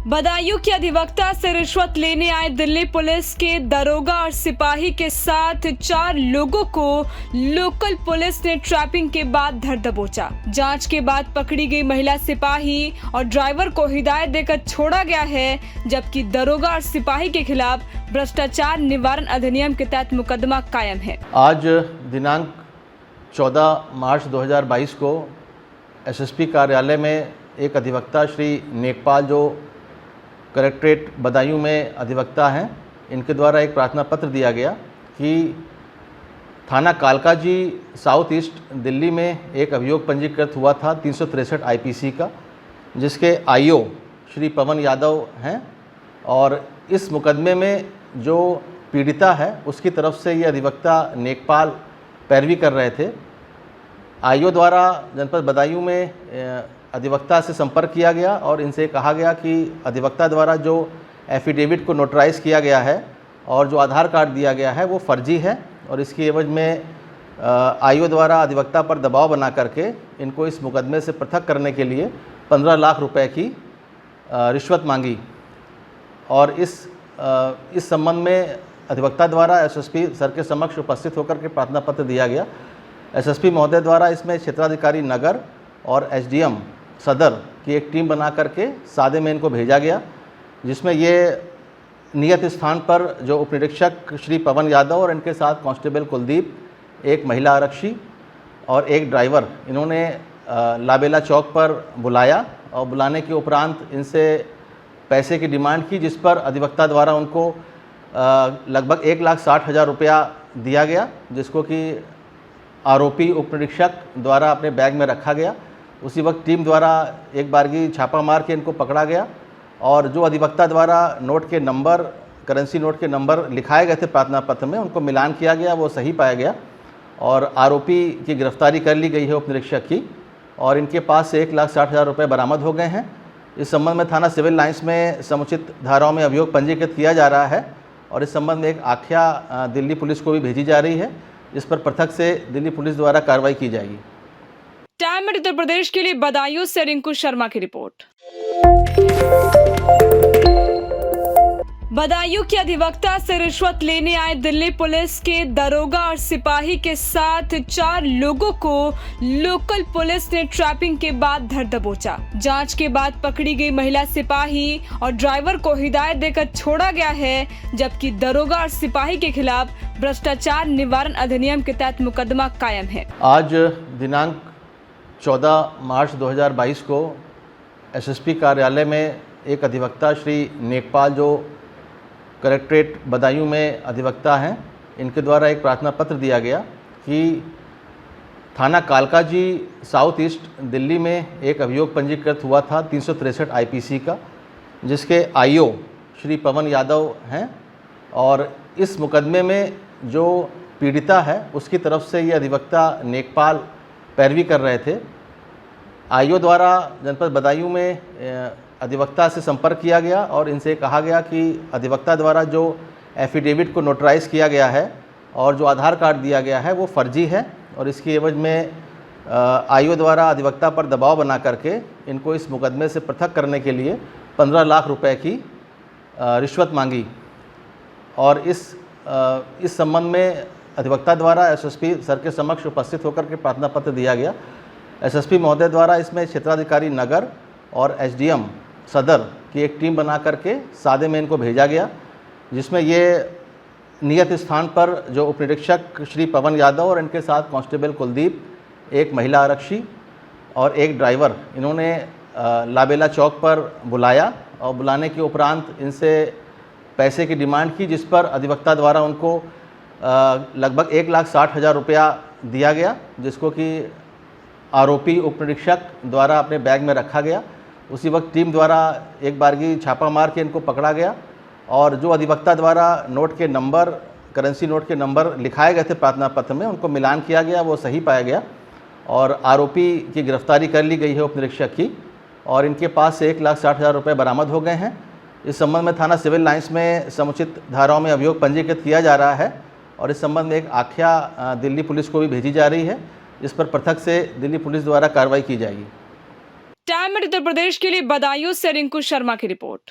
बदायूं के अधिवक्ता से रिश्वत लेने आए दिल्ली पुलिस के दरोगा और सिपाही के साथ 4 लोगों को लोकल पुलिस ने ट्रैपिंग के बाद धर दबोचा। जांच के बाद पकड़ी गई महिला सिपाही और ड्राइवर को हिदायत देकर छोड़ा गया है, जबकि दरोगा और सिपाही के खिलाफ भ्रष्टाचार निवारण अधिनियम के तहत मुकदमा कायम है। आज दिनांक 14 मार्च 2022 को एसएसपी कार्यालय में एक अधिवक्ता श्री नेकपाल, जो कलेक्ट्रेट बदायूं में अधिवक्ता हैं, इनके द्वारा एक प्रार्थना पत्र दिया गया कि थाना कालकाजी साउथ ईस्ट दिल्ली में एक अभियोग पंजीकृत हुआ था 363 आईपीसी का, जिसके आईओ श्री पवन यादव हैं। और इस मुकदमे में जो पीड़िता है उसकी तरफ से ये अधिवक्ता नेकपाल पैरवी कर रहे थे। आईओ द्वारा जनपद बदायूं में अधिवक्ता से संपर्क किया गया और इनसे कहा गया कि अधिवक्ता द्वारा जो एफिडेविट को नोटराइज किया गया है और जो आधार कार्ड दिया गया है वो फर्जी है, और इसकी एवज में आईओ द्वारा अधिवक्ता पर दबाव बना करके इनको इस मुकदमे से पृथक करने के लिए 15 लाख रुपए की रिश्वत मांगी। और इस संबंध में अधिवक्ता द्वारा एसएसपी सर के समक्ष उपस्थित होकर के प्रार्थना पत्र दिया गया। एसएसपी महोदय द्वारा इसमें क्षेत्राधिकारी नगर और एसडीएम सदर की एक टीम बना करके सादे में इनको भेजा गया, जिसमें ये नियत स्थान पर जो उपनिरीक्षक श्री पवन यादव और इनके साथ कांस्टेबल कुलदीप, एक महिला आरक्षी और एक ड्राइवर, इन्होंने लाबेला चौक पर बुलाया और बुलाने के उपरांत इनसे पैसे की डिमांड की, जिस पर अधिवक्ता द्वारा उनको लगभग 1,60,000 रुपया दिया गया, जिसको कि आरोपी उपनिरीक्षक द्वारा अपने बैग में रखा गया। उसी वक्त टीम द्वारा एक बारगी छापा मार के इनको पकड़ा गया और जो अधिवक्ता द्वारा नोट के नंबर, करेंसी नोट के नंबर लिखाए गए थे प्रार्थना पत्र में, उनको मिलान किया गया, वो सही पाया गया और आरोपी की गिरफ्तारी कर ली गई है उपनिरीक्षक की, और इनके पास से 1,60,000 रुपये बरामद हो गए हैं। इस संबंध में थाना सिविल लाइंस में समुचित धाराओं में अभियोग पंजीकृत किया जा रहा है और इस संबंध में एक आख्या दिल्ली पुलिस को भी भेजी जा रही है, इस पर पृथक से दिल्ली पुलिस द्वारा कार्रवाई की जाएगी। टाइम उत्तर प्रदेश के लिए बदायूं से रिंकू शर्मा की रिपोर्ट। बदायूं के अधिवक्ता से रिश्वत लेने आए दिल्ली पुलिस के दरोगा और सिपाही के साथ 4 लोगों को लोकल पुलिस ने ट्रैपिंग के बाद धर दबोचा। जांच के बाद पकड़ी गई महिला सिपाही और ड्राइवर को हिदायत देकर छोड़ा गया है, जबकि दरोगा और सिपाही के खिलाफ भ्रष्टाचार निवारण अधिनियम के तहत मुकदमा कायम है। आज दिनांक 14 मार्च 2022 को एसएसपी कार्यालय में एक अधिवक्ता श्री नेकपाल, जो कलेक्ट्रेट बदायूं में अधिवक्ता हैं, इनके द्वारा एक प्रार्थना पत्र दिया गया कि थाना कालकाजी साउथ ईस्ट दिल्ली में एक अभियोग पंजीकृत हुआ था 363 आईपीसी का, जिसके आईओ श्री पवन यादव हैं। और इस मुकदमे में जो पीड़िता है उसकी तरफ से ये अधिवक्ता नेकपाल पैरवी कर रहे थे। आईओ द्वारा जनपद बदायूं में अधिवक्ता से संपर्क किया गया और इनसे कहा गया कि अधिवक्ता द्वारा जो एफिडेविट को नोटराइज किया गया है और जो आधार कार्ड दिया गया है वो फर्जी है, और इसकी एवज में आईओ द्वारा अधिवक्ता पर दबाव बना करके इनको इस मुकदमे से पृथक करने के लिए 15 लाख रुपए की रिश्वत मांगी। और इस संबंध में अधिवक्ता द्वारा एसएसपी सर के समक्ष उपस्थित होकर के प्रार्थना पत्र दिया गया। एसएसपी महोदय द्वारा इसमें क्षेत्राधिकारी नगर और एसडीएम सदर की एक टीम बना करके सादे में इनको भेजा गया, जिसमें ये नियत स्थान पर जो उपनिरीक्षक श्री पवन यादव और इनके साथ कांस्टेबल कुलदीप, एक महिला आरक्षी और एक ड्राइवर, इन्होंने लाबेला चौक पर बुलाया और बुलाने के उपरांत इनसे पैसे की डिमांड की, जिस पर अधिवक्ता द्वारा उनको लगभग 1,60,000 रुपया दिया गया, जिसको कि आरोपी उपनिरीक्षक द्वारा अपने बैग में रखा गया। उसी वक्त टीम द्वारा एक बारगी छापा मार के इनको पकड़ा गया और जो अधिवक्ता द्वारा नोट के नंबर, करेंसी नोट के नंबर लिखाए गए थे प्रार्थना पत्र में, उनको मिलान किया गया, वो सही पाया गया और आरोपी की गिरफ्तारी कर ली गई है उपनिरीक्षक की, और इनके पास से 1,60,000 रुपये बरामद हो गए हैं। इस संबंध में थाना सिविल लाइंस में समुचित धाराओं में अभियोग पंजीकृत किया जा रहा है और इस संबंध में एक आख्या दिल्ली पुलिस को भी भेजी जा रही है, इस पर पृथक से दिल्ली पुलिस द्वारा कार्रवाई की जाएगी। टाइम उत्तर प्रदेश के लिए बदायूं से रिंकू शर्मा की रिपोर्ट।